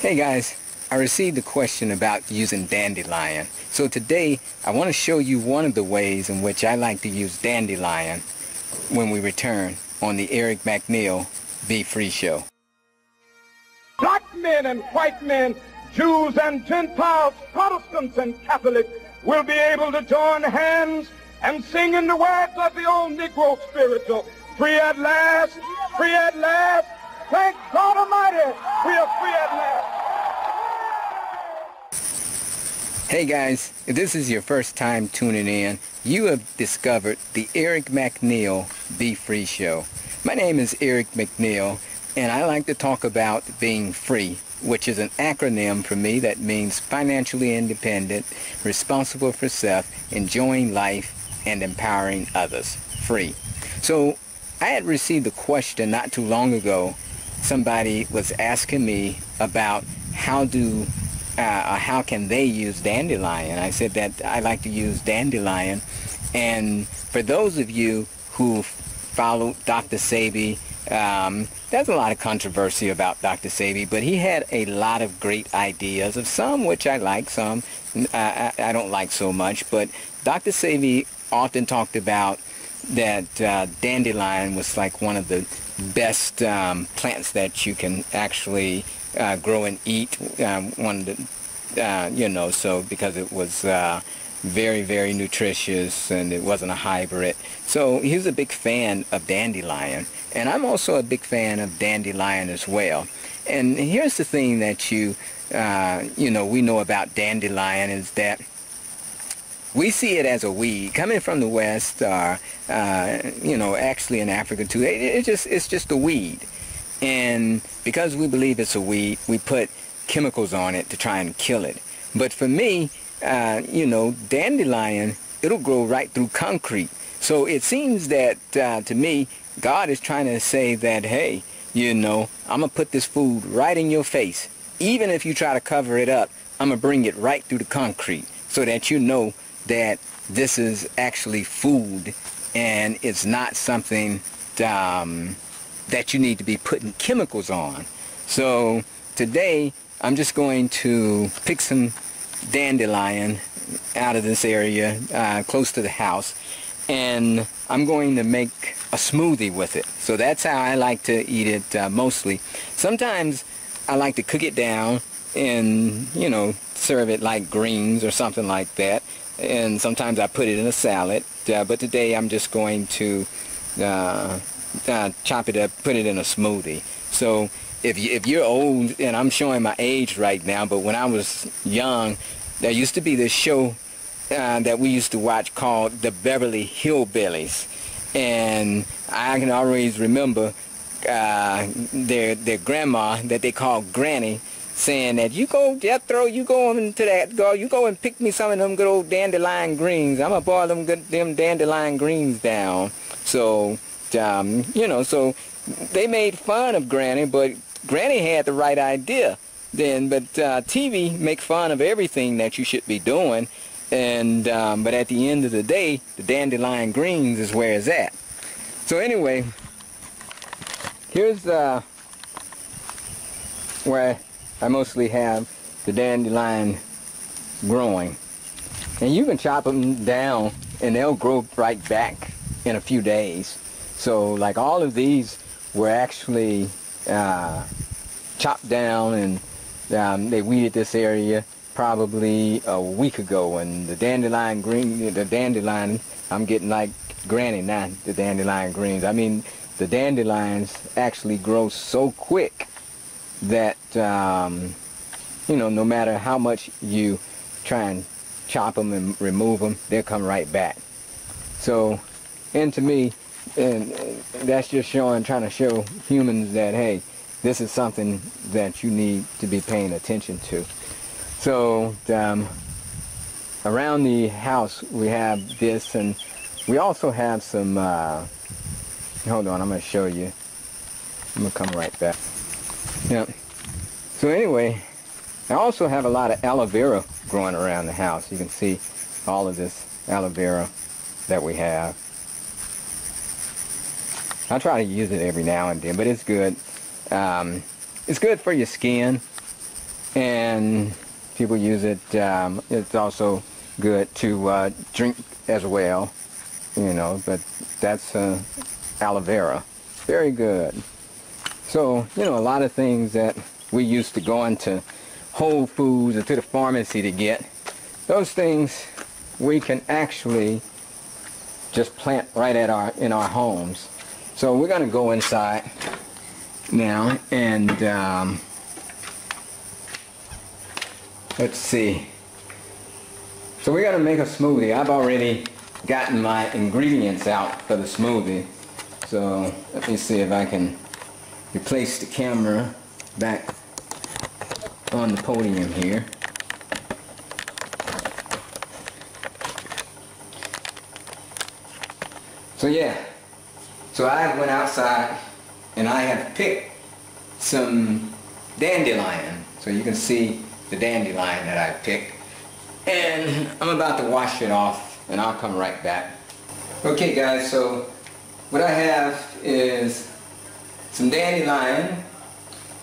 Hey guys, I received a question about using dandelion. So today I want to show you one of the ways in which I like to use dandelion when we return on the Eric McNeil Be Free Show. Black men and white men, Jews and Gentiles, Protestants and Catholics will be able to join hands and sing in the words of the old Negro spiritual, free at last, free at last. Thank God Almighty, we are free at last. Hey guys, if this is your first time tuning in, you have discovered the Eric McNeil Be Free Show. My name is Eric McNeil, and I like to talk about being free, which is an acronym for me that means financially independent, responsible for self, enjoying life, and empowering others. Free. So I had received a question not too long ago. Somebody was asking me about how can they use dandelion. I said that I like to use dandelion, and for those of you who follow Dr. Sebi, there's a lot of controversy about Dr. Sebi, but he had a lot of great ideas, of some which I like, some I don't like so much, but Dr. Sebi often talked about that dandelion was like one of the best plants that you can actually grow and eat, so because it was very, very nutritious and it wasn't a hybrid. So he was a big fan of dandelion, and I'm also a big fan of dandelion as well. And here's the thing that we know about dandelion is that we see it as a weed coming from the West, actually in Africa too. It's just a weed, and because we believe it's a weed, we put chemicals on it to try and kill it. But for me, dandelion, it'll grow right through concrete. So it seems that to me, God is trying to say that, hey, I'm gonna put this food right in your face. Even if you try to cover it up, I'm gonna bring it right through the concrete so that you know that this is actually food and it's not something that you need to be putting chemicals on. So today I'm just going to pick some dandelion out of this area close to the house, and I'm going to make a smoothie with it. So that's how I like to eat it mostly. Sometimes I like to cook it down and serve it like greens or something like that, and sometimes I put it in a salad, but today I'm just going to chop it up, put it in a smoothie. So if you're old, and I'm showing my age right now, but when I was young, there used to be this show that we used to watch called The Beverly Hillbillies, and I can always remember their grandma, that they called Granny, saying that you go, Jethro, you go into that, you go and pick me some of them good old dandelion greens. I'm gonna boil them dandelion greens down. So so they made fun of Granny, but Granny had the right idea then. But TV make fun of everything that you should be doing, and but at the end of the day, the dandelion greens is where it's at. So anyway, here's where I mostly have the dandelion growing, and you can chop them down and they'll grow right back in a few days. So like all of these were actually chopped down, and they weeded this area probably a week ago, and the dandelion I'm getting like Granny now, the dandelion greens. I mean, the dandelions actually grow so quick that no matter how much you try and chop them and remove them, they'll come right back. So, and to me, and that's just trying to show humans that, hey, this is something that you need to be paying attention to. So around the house we have this, and we also have some hold on, I'm going to show you. I'm going to come right back. Yeah. So anyway, I also have a lot of aloe vera growing around the house. You can see all of this aloe vera that we have. I try to use it every now and then, but it's good. It's good for your skin. and people use it. It's also good to drink as well, you know, but that's aloe vera. Very good. So, you know, a lot of things that we used to go into Whole Foods or to the pharmacy to get, those things we can actually just plant right at in our homes. So we're going to go inside now and let's see. So we're going to make a smoothie. I've already gotten my ingredients out for the smoothie. So let me see if I can replace the camera back on the podium here. So yeah, so I went outside and I have picked some dandelion. So you can see the dandelion that I picked. And I'm about to wash it off and I'll come right back. Okay guys, so what I have is some dandelion,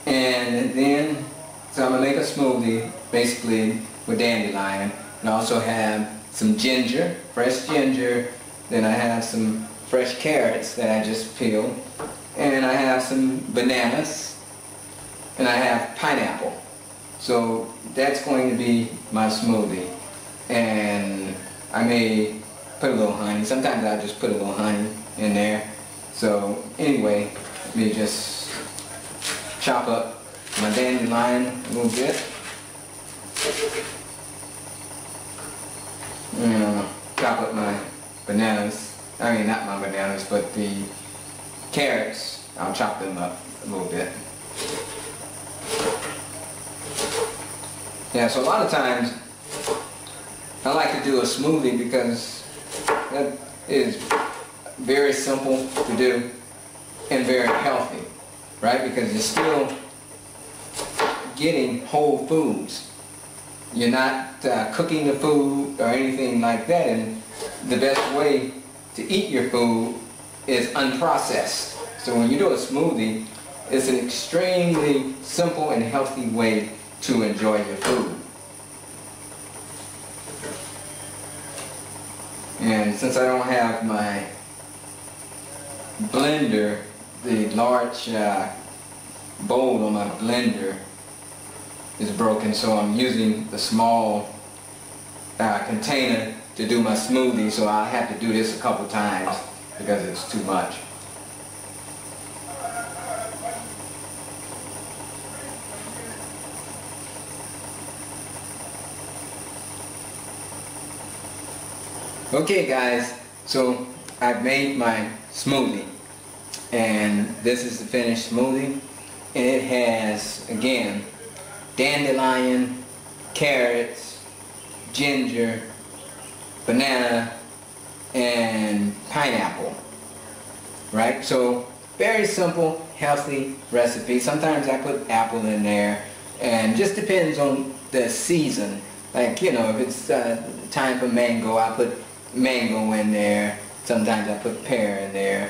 and then so I'm gonna make a smoothie basically with dandelion, and I also have some ginger, fresh ginger. Then I have some fresh carrots that I just peeled, and I have some bananas, and I have pineapple. So that's going to be my smoothie, and I may put a little honey. Sometimes I just put a little honey in there. So anyway, let me just chop up my dandelion a little bit. And chop up my bananas. I mean, not my bananas, but the carrots. I'll chop them up a little bit. Yeah, so a lot of times I like to do a smoothie because that is very simple to do and very healthy, right? Because you're still getting whole foods. You're not cooking the food or anything like that, and the best way to eat your food is unprocessed. So when you do a smoothie, it's an extremely simple and healthy way to enjoy your food. And since I don't have my blender, the large bowl on my blender is broken, so I'm using the small container to do my smoothie, so I have to do this a couple times because it's too much. Okay guys, so I've made my smoothie, and this is the finished smoothie, and it has, again, dandelion, carrots, ginger, banana, and pineapple, right? So very simple, healthy recipe. Sometimes I put apple in there, and just depends on the season. Like, you know, if it's time for mango, I put mango in there. Sometimes I put pear in there,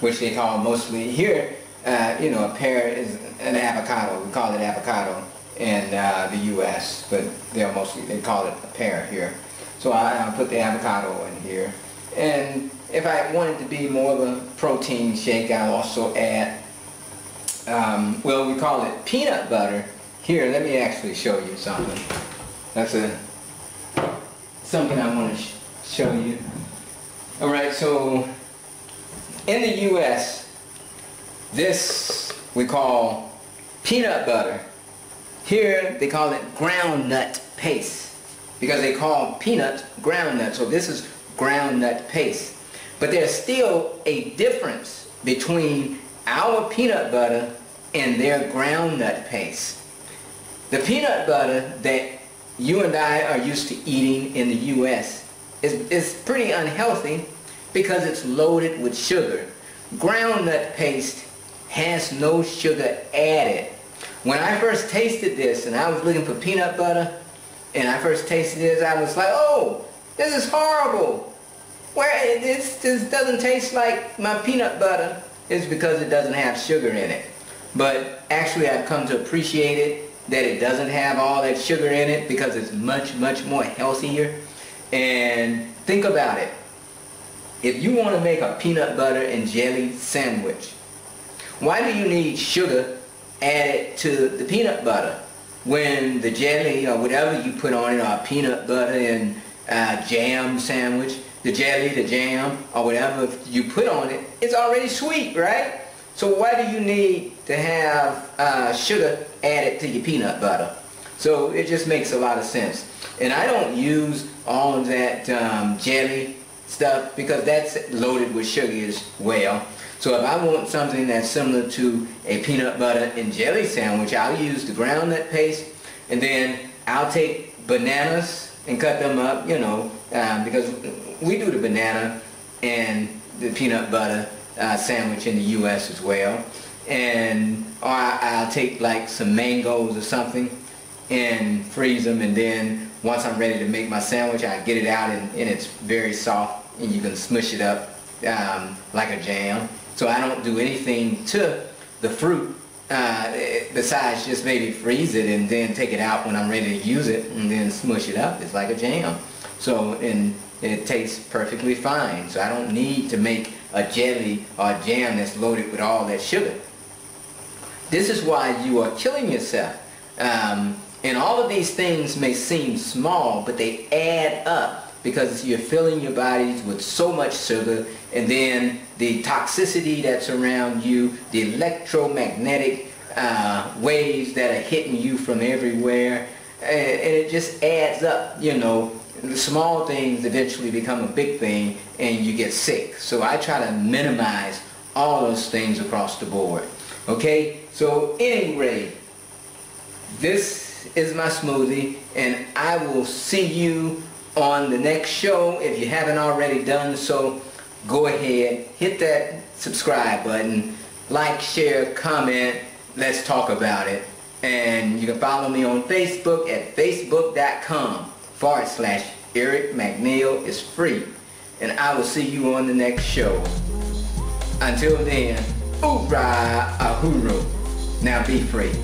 which they call mostly here, you know, a pear is an avocado. We call it avocado in the U.S., but they call it a pear here. So I put the avocado in here. And if I want it to be more of a protein shake, I'll also add, well, we call it peanut butter. Here, let me actually show you something. That's something I want to show you. Alright, so in the U.S., this we call peanut butter. Here they call it groundnut paste because they call peanut groundnut. So this is groundnut paste. But there's still a difference between our peanut butter and their groundnut paste. The peanut butter that you and I are used to eating in the U.S. is pretty unhealthy because it's loaded with sugar. Groundnut paste has no sugar added. When I first tasted this and I was looking for peanut butter and I first tasted this, I was like, oh, this is horrible. This doesn't taste like my peanut butter. It's because it doesn't have sugar in it. But actually I've come to appreciate it, that it doesn't have all that sugar in it because it's much, much more healthier. And think about it. If you want to make a peanut butter and jelly sandwich, why do you need sugar added to the peanut butter when the jelly or whatever you put on it, or peanut butter and jam sandwich, the jelly, the jam, or whatever you put on it, it's already sweet, right? So why do you need to have sugar added to your peanut butter? So it just makes a lot of sense. And I don't use all of that jelly stuff because that's loaded with sugar as well. So if I want something that's similar to a peanut butter and jelly sandwich, I'll use the groundnut paste, and then I'll take bananas and cut them up, you know, because we do the banana and the peanut butter sandwich in the U.S. as well. And or I'll take like some mangoes or something and freeze them, and then once I'm ready to make my sandwich, I get it out and it's very soft, and you can smush it up like a jam. So I don't do anything to the fruit besides just maybe freeze it and then take it out when I'm ready to use it and then smush it up. It's like a jam. So, and it tastes perfectly fine. So I don't need to make a jelly or a jam that's loaded with all that sugar. This is why you are killing yourself. And all of these things may seem small, but they add up because you're filling your bodies with so much sugar, and then the toxicity that's around you, the electromagnetic waves that are hitting you from everywhere, and it just adds up, you know. The small things eventually become a big thing and you get sick. So I try to minimize all those things across the board. Okay, so anyway, this is my smoothie, and I will see you on the next show. If you haven't already done so, go ahead, hit that subscribe button, like, share, comment, let's talk about it. And you can follow me on Facebook at facebook.com/Eric McNeil. Is free. And I will see you on the next show. Until then, hoorah, ahuru. Now be free.